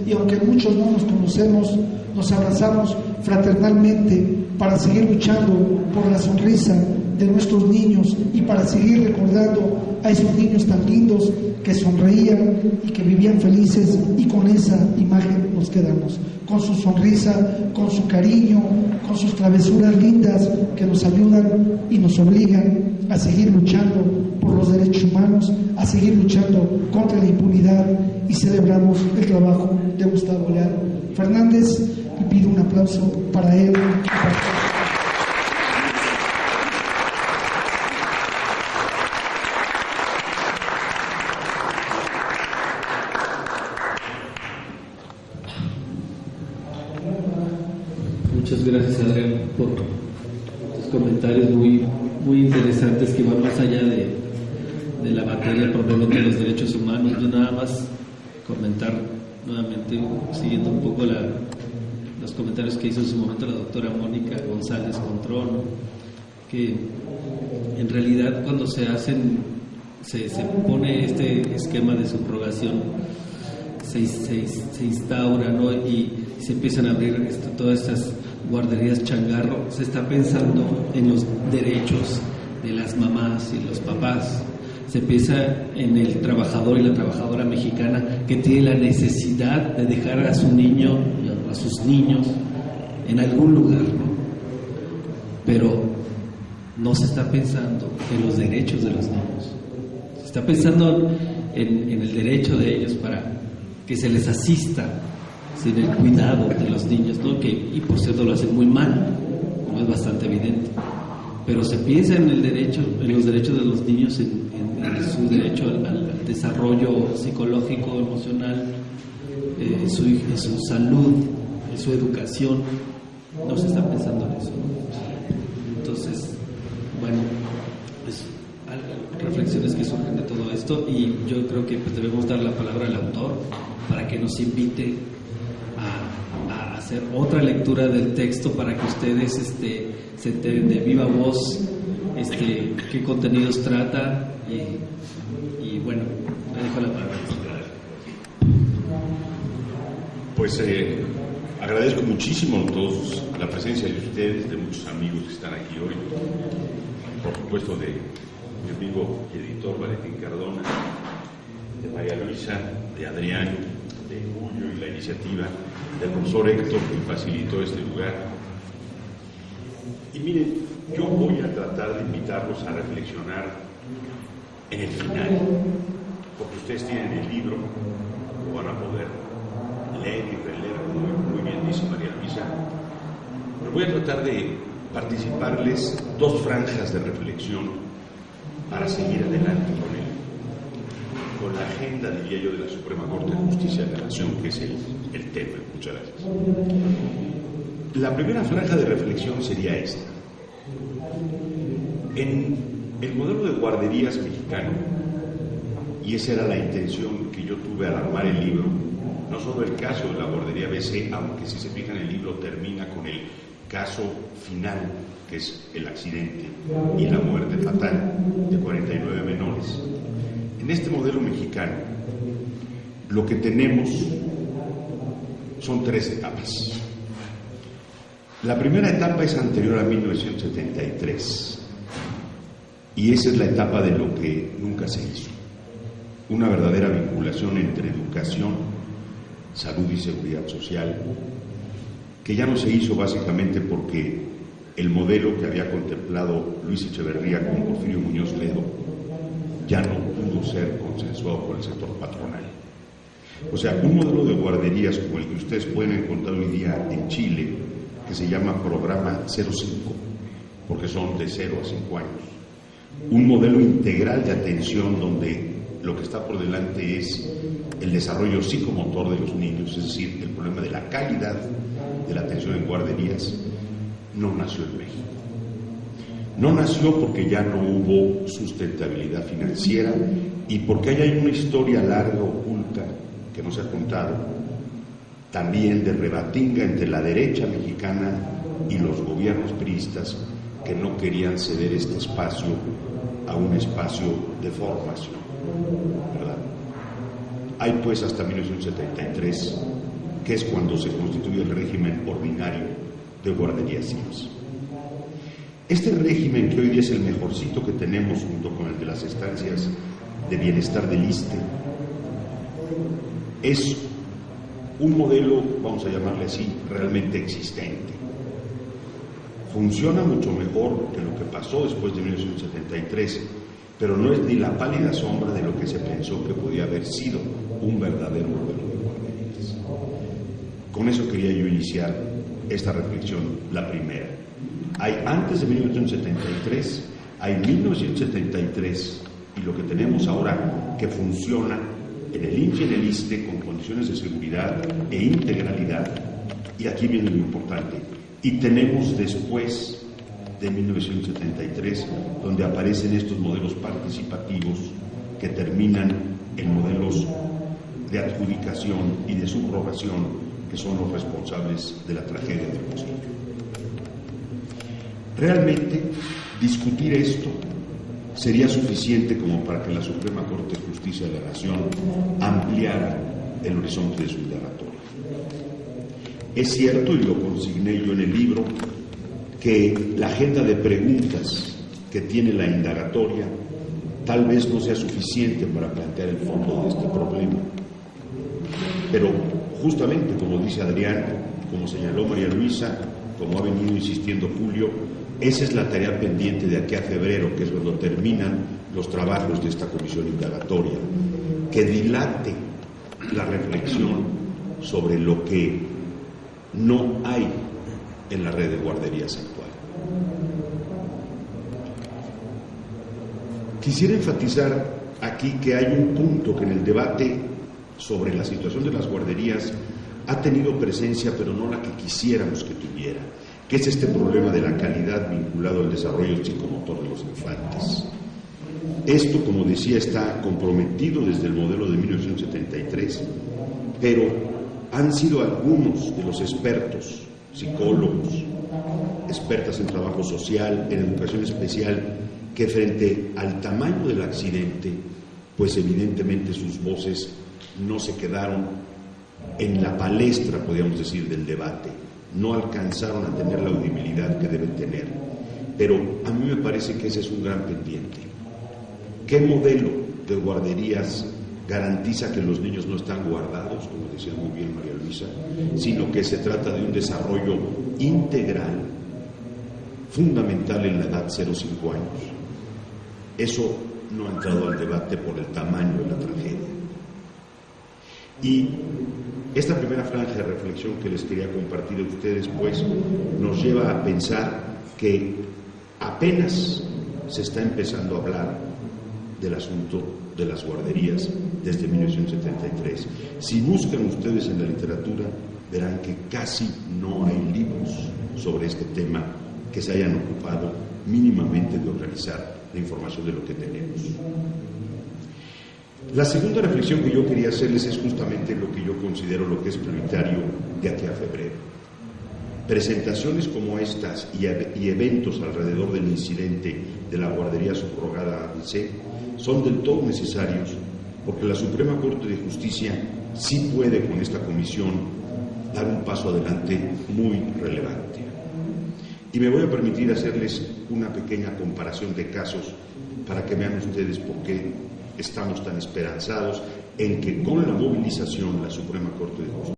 y aunque muchos no nos conocemos, nos abrazamos fraternalmente para seguir luchando por la sonrisa de nuestros niños y para seguir recordando a esos niños tan lindos que sonreían y que vivían felices, y con esa imagen nos quedamos, con su sonrisa, con su cariño, con sus travesuras lindas que nos ayudan y nos obligan a seguir luchando por los derechos humanos, a seguir luchando contra la impunidad, y celebramos el trabajo de Gustavo Leal Fernández y pido un aplauso para él. Muchas gracias, Adrián, por tus comentarios muy interesantes que van más allá de la materia propiamente de los derechos humanos. Yo nada más comentar nuevamente, siguiendo un poco los comentarios que hizo en su momento la doctora Mónica González Contrón, que en realidad cuando se pone este esquema de subrogación, se instaura, ¿no? Y se empiezan a abrir todas estas guarderías changarro. Se está pensando en los derechos de las mamás y los papás. Se piensa en el trabajador y la trabajadora mexicana que tiene la necesidad de dejar a su niño, a sus niños, en algún lugar, ¿no? Pero no se está pensando en los derechos de los niños. Se está pensando en el derecho de ellos para que se les asista sin el cuidado de los niños, ¿no? Y por cierto lo hacen muy mal, como es bastante evidente. Pero se piensa en los derechos de los niños, en su derecho al desarrollo psicológico, emocional, en su salud, en su educación. No se está pensando en eso. Entonces, bueno, pues reflexiones que surgen de todo esto, y yo creo que pues debemos dar la palabra al autor para que nos invite a hacer otra lectura del texto para que ustedes se enteren de viva voz qué contenidos trata, y bueno, me dejo la palabra. Pues agradezco muchísimo a todos la presencia de ustedes, de muchos amigos que están aquí hoy, por supuesto de mi amigo y editor Valentín Cardona, de María Luisa, de Adrián, de Julio y la iniciativa del profesor Héctor, que facilitó este lugar. Y miren, yo voy a tratar de invitarlos a reflexionar en el final, porque ustedes tienen el libro, lo van a poder leer y releer, como muy bien dice María Luisa. Pero voy a tratar de participarles dos franjas de reflexión para seguir adelante con la agenda, diría yo, de la Suprema Corte de Justicia de la Nación, que es el tema. Muchas gracias. La primera franja de reflexión sería esta. En el modelo de guarderías mexicano, y esa era la intención que yo tuve al armar el libro, no solo el caso de la guardería BC, aunque si se fijan el libro termina con el caso final, que es el accidente y la muerte fatal de 49 menores. En este modelo mexicano, lo que tenemos son tres etapas. La primera etapa es anterior a 1973, y esa es la etapa de lo que nunca se hizo. Una verdadera vinculación entre educación, salud y seguridad social, que ya no se hizo básicamente porque el modelo que había contemplado Luis Echeverría con Porfirio Muñoz Ledo ya no pudo ser consensuado por el sector patronal. O sea, un modelo de guarderías como el que ustedes pueden encontrar hoy día en Chile, que se llama Programa 05, porque son de 0 a 5 años. Un modelo integral de atención donde lo que está por delante es el desarrollo psicomotor de los niños, es decir, el problema de la calidad de la atención en guarderías, no nació en México. No nació porque ya no hubo sustentabilidad financiera y porque hay una historia larga, oculta, que no se ha contado, también de rebatinga entre la derecha mexicana y los gobiernos priistas que no querían ceder este espacio a un espacio de formación, ¿verdad? Hay pues hasta 1973, que es cuando se constituye el régimen ordinario de guarderías cívicas. Este régimen, que hoy día es el mejorcito que tenemos junto con el de las estancias de bienestar del ISSSTE, es un modelo, vamos a llamarle así, realmente existente. Funciona mucho mejor que lo que pasó después de 1973, pero no es ni la pálida sombra de lo que se pensó que podía haber sido un verdadero modelo de guarderías. Con eso quería yo iniciar esta reflexión, la primera. Hay antes de 1973, hay 1973, y lo que tenemos ahora que funciona en el INFI y en el ISSSTE con condiciones de seguridad e integralidad, y aquí viene lo importante, y tenemos después de 1973, donde aparecen estos modelos participativos que terminan en modelos de adjudicación y de subrogación, que son los responsables de la tragedia de Hermosillo. Realmente, discutir esto sería suficiente como para que la Suprema Corte de Justicia de la Nación ampliara el horizonte de su indagatoria. Es cierto, y lo consigné yo en el libro, que la agenda de preguntas que tiene la indagatoria tal vez no sea suficiente para plantear el fondo de este problema. Pero justamente, como dice Adrián, como señaló María Luisa, como ha venido insistiendo Julio, esa es la tarea pendiente de aquí a febrero, que es cuando terminan los trabajos de esta comisión indagatoria, que dilate la reflexión sobre lo que no hay en la red de guarderías actual. Quisiera enfatizar aquí que hay un punto que en el debate sobre la situación de las guarderías ha tenido presencia, pero no la que quisiéramos que tuviera, que es este problema de la calidad vinculado al desarrollo psicomotor de los infantes. Esto, como decía, está comprometido desde el modelo de 1973, pero han sido algunos de los expertos, psicólogos, expertas en trabajo social, en educación especial, que frente al tamaño del accidente, pues evidentemente sus voces no se quedaron en la palestra, podríamos decir, del debate, no alcanzaron a tener la audibilidad que deben tener. Pero a mí me parece que ese es un gran pendiente. ¿Qué modelo de guarderías garantiza que los niños no están guardados, como decía muy bien María Luisa, sino que se trata de un desarrollo integral, fundamental en la edad 0-5 años? Eso no ha entrado al debate por el tamaño de la tragedia. Y esta primera franja de reflexión que les quería compartir a ustedes, pues, nos lleva a pensar que apenas se está empezando a hablar del asunto de las guarderías desde 1973. Si buscan ustedes en la literatura, verán que casi no hay libros sobre este tema que se hayan ocupado mínimamente de organizar la información de lo que tenemos. La segunda reflexión que yo quería hacerles es justamente lo que yo considero lo que es prioritario de aquí a febrero. Presentaciones como estas y eventos alrededor del incidente de la guardería subrogada ABC son del todo necesarios, porque la Suprema Corte de Justicia sí puede con esta comisión dar un paso adelante muy relevante. Y me voy a permitir hacerles una pequeña comparación de casos para que vean ustedes por qué estamos tan esperanzados en que con la movilización la Suprema Corte de Justicia